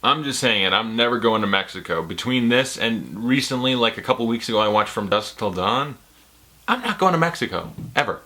I'm just saying it, I'm never going to Mexico. Between this and recently, like a couple weeks ago, I watched From Dusk Till Dawn, I'm not going to Mexico. Ever.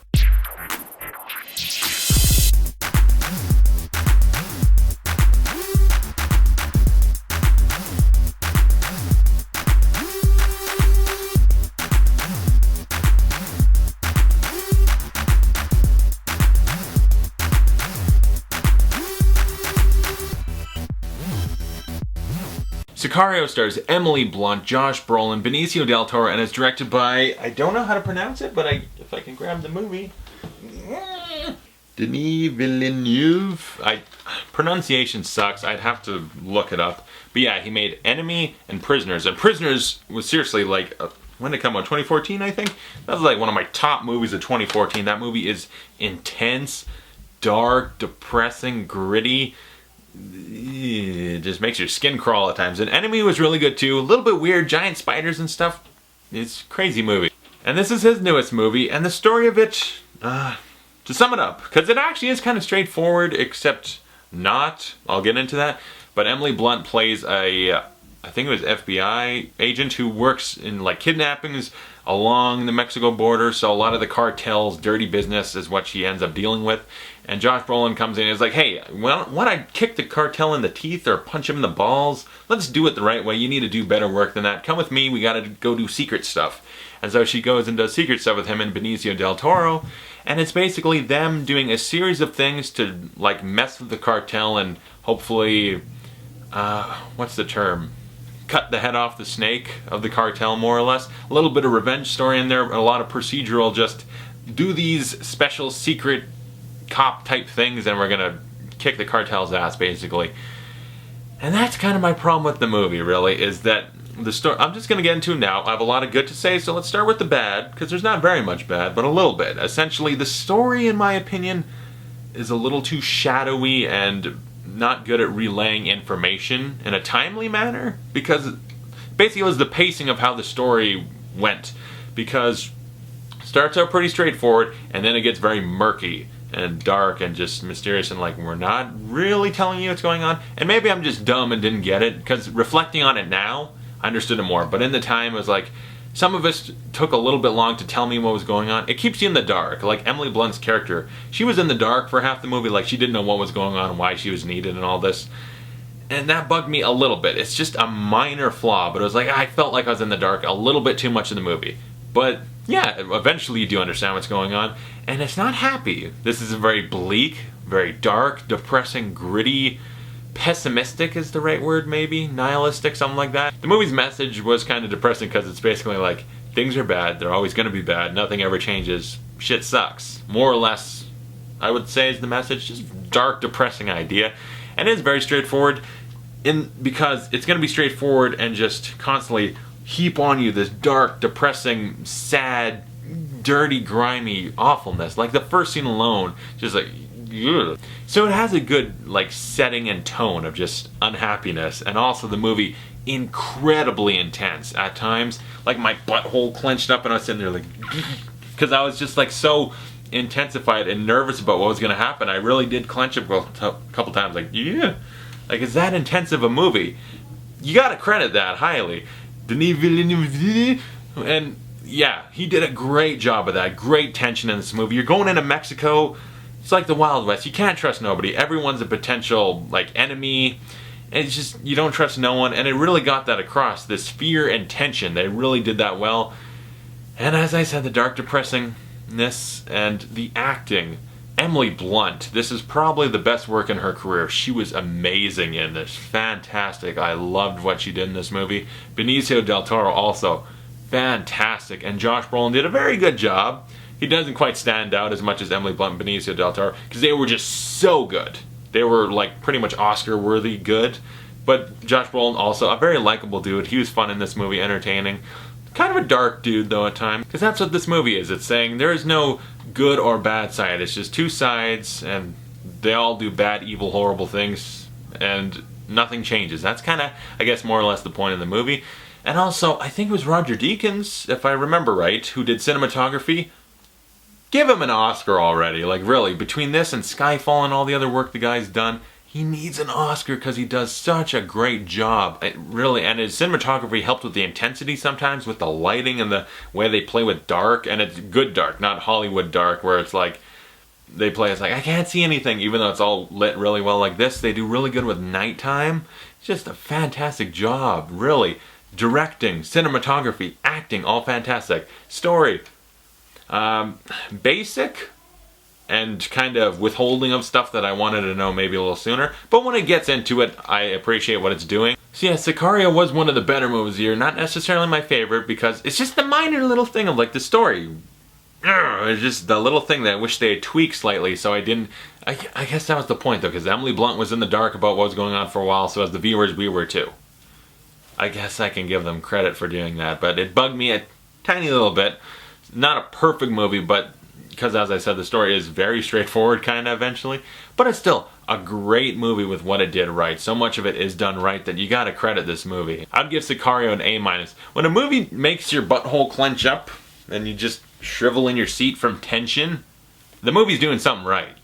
Sicario stars Emily Blunt, Josh Brolin, Benicio del Toro, and is directed by, I don't know how to pronounce it, but if I can grab the movie, Denis Villeneuve. Pronunciation sucks, I'd have to look it up. But yeah, he made Enemy and Prisoners, and Prisoners was seriously like, when did it come out? 2014, I think? That was like one of my top movies of 2014. That movie is intense, dark, depressing, gritty. It just makes your skin crawl at times. And Enemy was really good too. A little bit weird, giant spiders and stuff. It's a crazy movie. And this is his newest movie, and the story of it, to sum it up, because it actually is kind of straightforward, except not. I'll get into that. But Emily Blunt plays I think it was FBI agent who works in like kidnappings along the Mexico border, so a lot of the cartel's dirty business is what she ends up dealing with. And Josh Brolin comes in and is like, hey, well, why don't I kick the cartel in the teeth or punch him in the balls? Let's do it the right way. You need to do better work than that. Come with me, we gotta go do secret stuff. And so she goes and does secret stuff with him and Benicio del Toro, and it's basically them doing a series of things to like mess with the cartel and hopefully, what's the term? Cut the head off the snake of the cartel, more or less. A little bit of revenge story in there, a lot of procedural, just do these special secret cop type things and we're gonna kick the cartel's ass, basically. And that's kind of my problem with the movie, really, is that the story, I'm just gonna get into it now. I have a lot of good to say, so let's start with the bad, because there's not very much bad, but a little bit. Essentially, the story, in my opinion, is a little too shadowy and not good at relaying information in a timely manner, because basically it was the pacing of how the story went, because it starts out pretty straightforward and then it gets very murky and dark and just mysterious and like we're not really telling you what's going on. And maybe I'm just dumb and didn't get it, because reflecting on it now I understood it more, but in the time it was like some of us took a little bit long to tell me what was going on. It keeps you in the dark. Like Emily Blunt's character, she was in the dark for half the movie, like she didn't know what was going on and why she was needed and all this. And that bugged me a little bit. It's just a minor flaw, but it was like I felt like I was in the dark a little bit too much in the movie. But yeah, eventually you do understand what's going on, and it's not happy. This is a very bleak, very dark, depressing, gritty, pessimistic is the right word, maybe? Nihilistic, something like that. The movie's message was kind of depressing because it's basically like, things are bad, they're always going to be bad, nothing ever changes, shit sucks. More or less, I would say is the message. Just dark, depressing idea. And it is very straightforward, because it's going to be straightforward and just constantly heap on you this dark, depressing, sad, dirty, grimy awfulness. Like the first scene alone, just like, ugh. So it has a good like setting and tone of just unhappiness, and also the movie incredibly intense at times. Like my butthole clenched up and I was sitting there like, because I was just like so intensified and nervous about what was going to happen. I really did clench up a couple times, like, yeah, like it's that intense of a movie. You gotta credit that highly. Denis Villeneuve, and yeah, he did a great job of that. Great tension in this movie. You're going into Mexico, it's like the Wild West. You can't trust nobody. Everyone's a potential like enemy. And it's just, you don't trust no one, and it really got that across. This fear and tension, they really did that well. And as I said, the dark depressingness and the acting. Emily Blunt, this is probably the best work in her career. She was amazing in this. Fantastic. I loved what she did in this movie. Benicio del Toro also fantastic. And Josh Brolin did a very good job. He doesn't quite stand out as much as Emily Blunt and Benicio del Toro, because they were just so good. They were like pretty much Oscar-worthy good. But Josh Brolin also a very likable dude. He was fun in this movie, entertaining. Kind of a dark dude though at times, because that's what this movie is. It's saying there is no good or bad side. It's just two sides, and they all do bad, evil, horrible things, and nothing changes. That's kind of, I guess, more or less the point of the movie. And also, I think it was Roger Deakins, if I remember right, who did cinematography. Give him an Oscar already. Like really, between this and Skyfall and all the other work the guy's done, he needs an Oscar because he does such a great job. It really, and his cinematography helped with the intensity sometimes, with the lighting and the way they play with dark, and it's good dark, not Hollywood dark, where it's like, they play, it's like, I can't see anything, even though it's all lit really well like this. They do really good with nighttime. It's just a fantastic job, really. Directing, cinematography, acting, all fantastic. Story, basic, and kind of withholding of stuff that I wanted to know maybe a little sooner. But when it gets into it, I appreciate what it's doing. So yeah, Sicario was one of the better movies of the year. Not necessarily my favorite, because it's just the minor little thing of like the story. It's just the little thing that I wish they had tweaked slightly, so I didn't... I guess that was the point though, because Emily Blunt was in the dark about what was going on for a while, so as the viewers, we were too. I guess I can give them credit for doing that, but it bugged me a tiny little bit. Not a perfect movie, but because, as I said, the story is very straightforward kind of eventually, but it's still a great movie with what it did right. So much of it is done right that you gotta credit this movie. I'd give Sicario an A-. When a movie makes your butthole clench up and you just shrivel in your seat from tension, the movie's doing something right.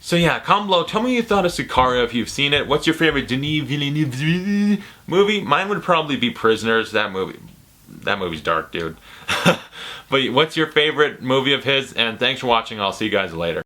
So yeah, comment below, tell me what you thought of Sicario if you've seen it. What's your favorite Denis Villeneuve movie? Mine would probably be Prisoners. That movie's dark, dude. But what's your favorite movie of his? And thanks for watching. I'll see you guys later.